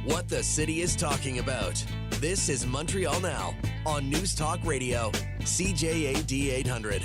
What the city is talking about. This is Montreal Now on News Talk Radio, CJAD 800.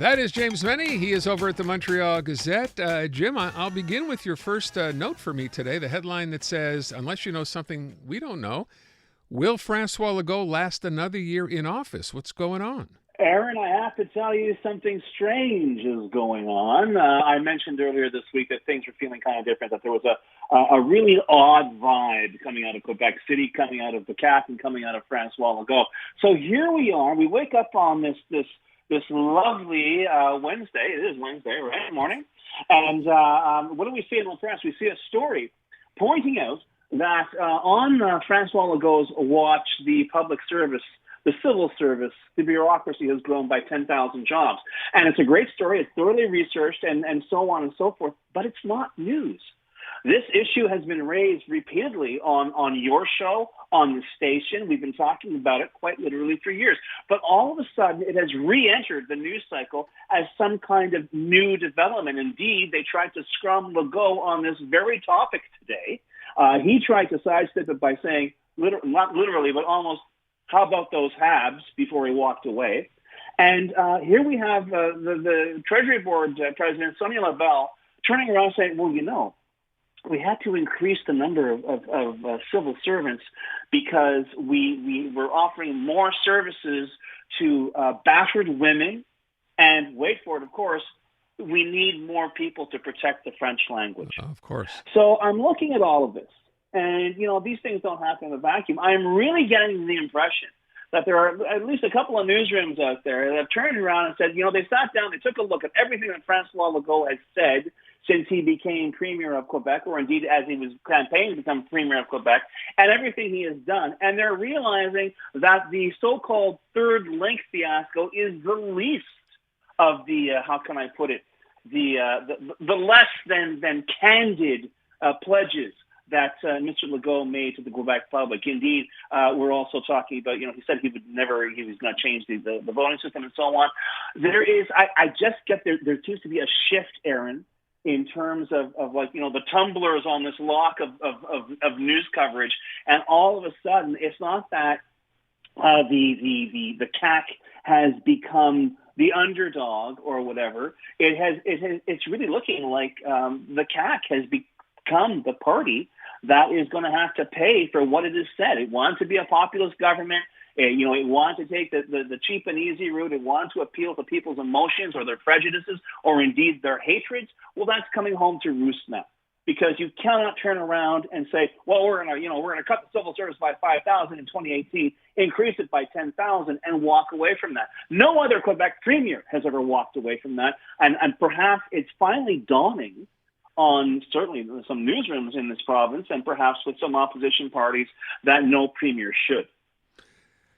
That is James MENNIE. He is over at the Montreal Gazette. Jim, I'll begin with your first note for me today, the headline that says, unless you know something we don't know, will François Legault last another year in office? What's going on? Aaron, I have to tell you something strange is going on. I mentioned earlier this week that things were feeling kind of different, that there was a really odd vibe coming out of Quebec City, coming out of the CAC, and coming out of François Legault. So here we are. We wake up on this lovely Wednesday. It is Wednesday, right? Morning. And what do we see in the press? We see a story pointing out that on François Legault's watch, the public service, the civil service, the bureaucracy has grown by 10,000 jobs. And it's a great story. It's thoroughly researched and so on and so forth. But it's not news. This issue has been raised repeatedly on your show, on the station. We've been talking about it quite literally for years. But all of a sudden, it has re-entered the news cycle as some kind of new development. Indeed, they tried to scrum Legault on this very topic today. He tried to sidestep it by saying, not literally, but almost, how about those Habs, before he walked away. And here we have the Treasury Board President, Sonia Labelle, turning around saying, well, you know, we had to increase the number of civil servants because we were offering more services to battered women. And wait for it, of course, we need more people to protect the French language. Of course. So I'm looking at all of this. And, you know, these things don't happen in a vacuum. I'm really getting the impression that there are at least a couple of newsrooms out there that have turned around and said, you know, they sat down, they took a look at everything that François Legault has said since he became Premier of Quebec, or indeed as he was campaigning to become Premier of Quebec, and everything he has done. And they're realizing that the so-called third link fiasco is the least of the, how can I put it, the less than candid pledges that Mr. Legault made to the Quebec public. Indeed, we're also talking about, you know, he said he was not change the voting system and so on. There is, I just get there seems to be a shift, Aaron, in terms of like, you know, the tumblers on this lock of news coverage. And all of a sudden, it's not that the CAC has become the underdog or whatever. It's really looking like the CAC has become the party that is going to have to pay for what it has said. It wanted to be a populist government. You know, it wanted to take the cheap and easy route. It wanted to appeal to people's emotions or their prejudices or indeed their hatreds. Well, that's coming home to roost now, because you cannot turn around and say, well, we're going to cut the civil service by 5,000 in 2018, increase it by 10,000, and walk away from that. No other Quebec premier has ever walked away from that, and perhaps it's finally dawning on certainly some newsrooms in this province and perhaps with some opposition parties that no premier should.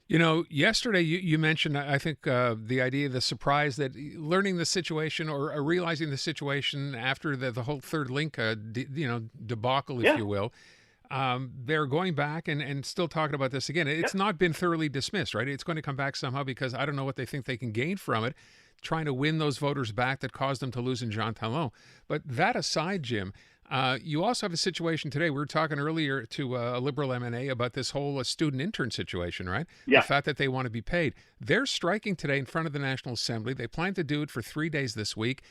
You know, yesterday you mentioned, I think, the idea, the surprise that learning the situation or realizing the situation after the whole third link, debacle, if you will, they're going back and still talking about this again. It's not been thoroughly dismissed, right? It's going to come back somehow because I don't know what they think they can gain from it, trying to win those voters back that caused them to lose in Jean Talon. But that aside, Jim, you also have a situation today. We were talking earlier to a Liberal MNA about this whole student intern situation, right? Yeah. The fact that they want to be paid. They're striking today in front of the National Assembly. They plan to do it for 3 days this week.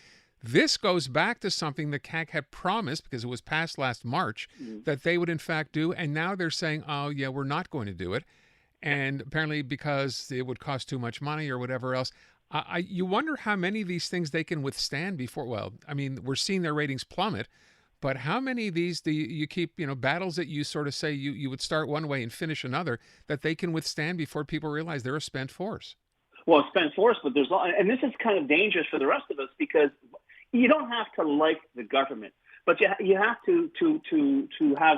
This goes back to something the CAC had promised, because it was passed last March, that they would in fact do. And now they're saying, oh, yeah, we're not going to do it. And apparently because it would cost too much money or whatever else. You wonder how many of these things they can withstand before. Well, I mean, we're seeing their ratings plummet. But how many of these do you keep, battles that you sort of say you would start one way and finish another, that they can withstand before people realize they're a spent force? Well, it's spent force, but and this is kind of dangerous for the rest of us, because you don't have to like the government, but you have to have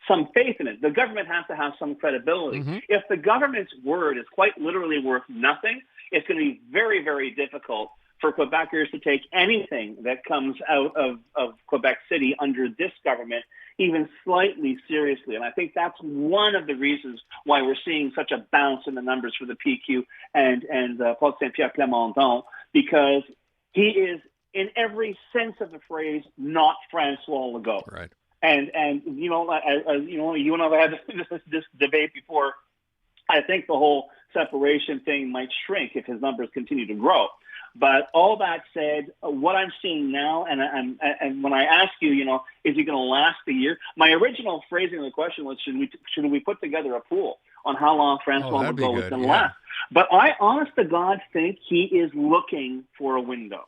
some faith in it. The government has to have some credibility. Mm-hmm. If the government's word is quite literally worth nothing, it's going to be very, very difficult for Quebecers to take anything that comes out of Quebec City under this government even slightly seriously. And I think that's one of the reasons why we're seeing such a bounce in the numbers for the PQ and Paul Saint-Pierre Plamondon, because he is in every sense of the phrase, not Francois Legault. Right. And you know, you and I have this debate before. I think the whole separation thing might shrink if his numbers continue to grow. But all that said, what I'm seeing now, and when I ask you, you know, is he going to last the year? My original phrasing of the question was, should we put together a pool on how long Francois Legault was going to last? But I, honest to God, think he is looking for a window.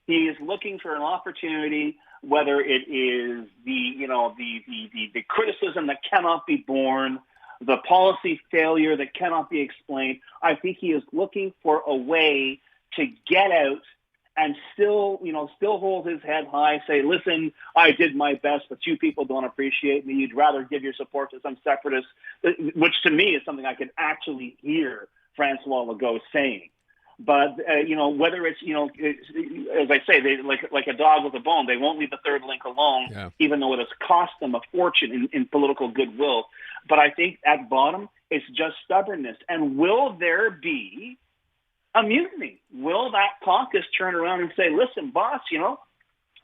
He is looking for an opportunity, whether it is the criticism that cannot be borne, the policy failure that cannot be explained. I think he is looking for a way to get out and still hold his head high, say, listen, I did my best, but you people don't appreciate me. You'd rather give your support to some separatists, which to me is something I could actually hear Francois Legault saying. But, whether it's, as I say, they like a dog with a bone, they won't leave the third link alone, even though it has cost them a fortune in political goodwill. But I think at bottom, it's just stubbornness. And will there be a mutiny? Will that caucus turn around and say, listen, boss,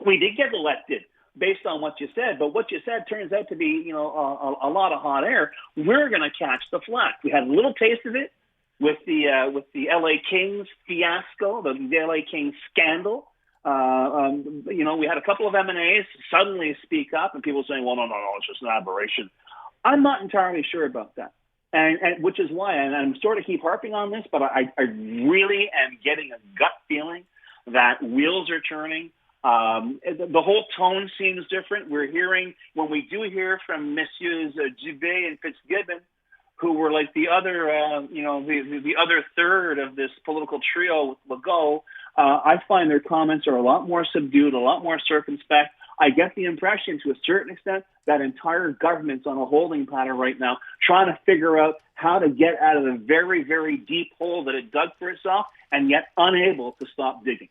we did get elected based on what you said, but what you said turns out to be, a lot of hot air. We're going to catch the flack. We had a little taste of it with the LA Kings fiasco, the LA Kings scandal. We had a couple of M&As suddenly speak up, and people saying, well, no, it's just an aberration. I'm not entirely sure about that. And which is why, and I'm sort of keep harping on this, but I really am getting a gut feeling that wheels are turning. The whole tone seems different. We're hearing, when we do hear from Messieurs Dubé and Fitzgibbon, who were like the other, the other third of this political trio with Legault, I find their comments are a lot more subdued, a lot more circumspect. I get the impression, to a certain extent, that entire government's on a holding pattern right now, trying to figure out how to get out of the very, very deep hole that it dug for itself, and yet unable to stop digging.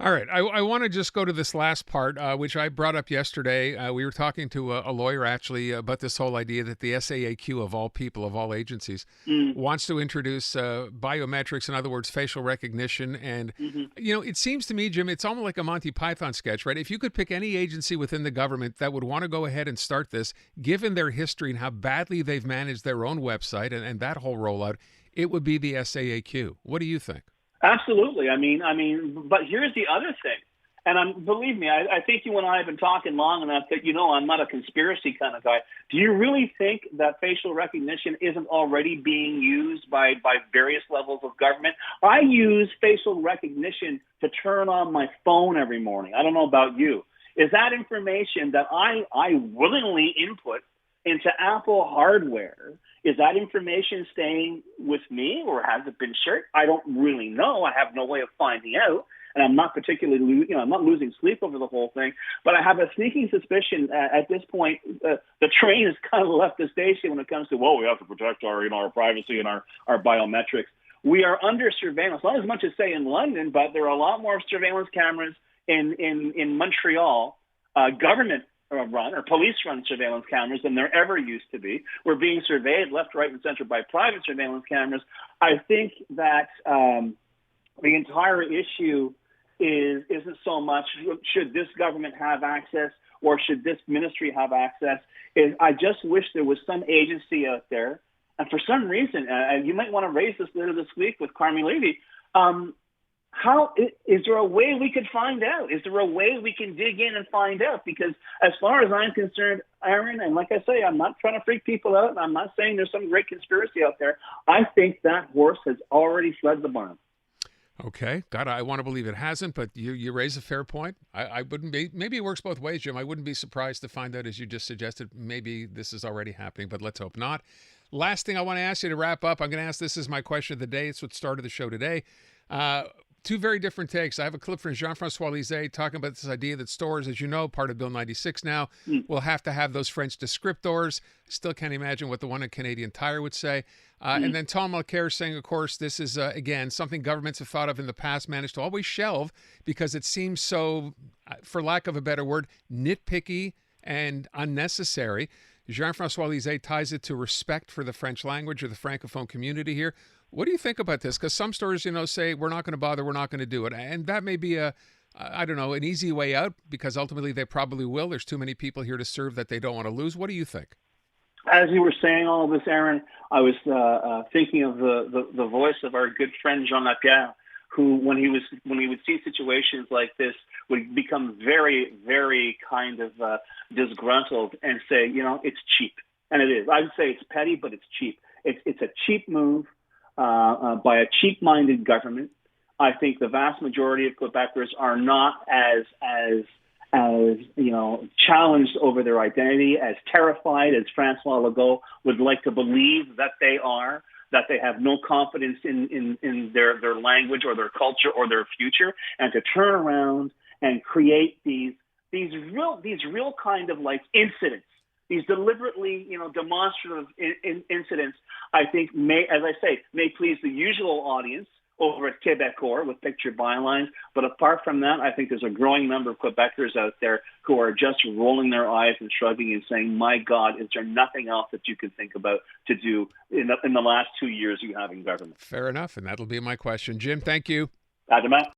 All right. I want to just go to this last part, which I brought up yesterday. We were talking to a lawyer, actually, about this whole idea that the SAAQ, of all people, of all agencies, wants to introduce biometrics, in other words, facial recognition. And, it seems to me, Jim, it's almost like a Monty Python sketch, right? If you could pick any agency within the government that would want to go ahead and start this, given their history and how badly they've managed their own website and that whole rollout, it would be the SAAQ. What do you think? Absolutely. I mean, but here's the other thing. And believe me, I think you and I have been talking long enough that, I'm not a conspiracy kind of guy. Do you really think that facial recognition isn't already being used by various levels of government? I use facial recognition to turn on my phone every morning. I don't know about you. Is that information that I willingly input into Apple hardware? Is that information staying with me, or has it been shared? I don't really know. I have no way of finding out, and I'm not particularly, I'm not losing sleep over the whole thing. But I have a sneaking suspicion at this point the train has kind of left the station when it comes to, we have to protect our privacy and our biometrics. We are under surveillance, not as much as say in London, but there are a lot more surveillance cameras in Montreal, government run or police-run surveillance cameras than there ever used to be. We're being surveyed left, right, and center by private surveillance cameras. I think that the entire issue isn't so much should this government have access or should this ministry have access. I just wish there was some agency out there, and for some reason, you might want to raise this later this week with Carmi Levy. How is there a way we could find out? Is there a way we can dig in and find out? Because as far as I'm concerned, Aaron, and like I say, I'm not trying to freak people out, and I'm not saying there's some great conspiracy out there. I think that horse has already fled the barn. Okay. God, I want to believe it hasn't, but you raise a fair point. I wouldn't be, maybe it works both ways, Jim. I wouldn't be surprised to find out, as you just suggested, maybe this is already happening, but let's hope not. Last thing I want to ask you to wrap up, I'm going to ask, this is my question of the day. It's what started the show today. Two very different takes. I have a clip from Jean-François Lisée talking about this idea that stores, as you know, part of Bill 96 now, will have to have those French descriptors. Still can't imagine what the one at Canadian Tire would say. And then Tom Mulcair saying, of course, this is, again, something governments have thought of in the past, managed to always shelve because it seems so, for lack of a better word, nitpicky and unnecessary. Jean-François Lisée ties it to respect for the French language or the Francophone community here. What do you think about this? Because some stores, say, we're not going to bother, we're not going to do it. And that may be a I don't know, an easy way out? Because ultimately they probably will. There's too many people here to serve that they don't want to lose. What do you think? As you were saying all of this, Aaron, I was thinking of the voice of our good friend Jean Lapierre, who, when he would see situations like this, would become very, very kind of disgruntled and say, it's cheap, and it is. I would say it's petty, but it's cheap. It's a cheap move by a cheap-minded government. I think the vast majority of Quebecers are not as challenged over their identity, as terrified as Francois Legault would like to believe that they are, that they have no confidence in their language or their culture or their future, and to turn around and create these real kind of like incidents, these deliberately, demonstrative incidents, I think may please the usual audience over at Quebecor with picture bylines. But apart from that, I think there's a growing number of Quebecers out there who are just rolling their eyes and shrugging and saying, my God, is there nothing else that you can think about to do in the last 2 years you have in government? Fair enough. And that'll be my question. Jim, thank you. Adama.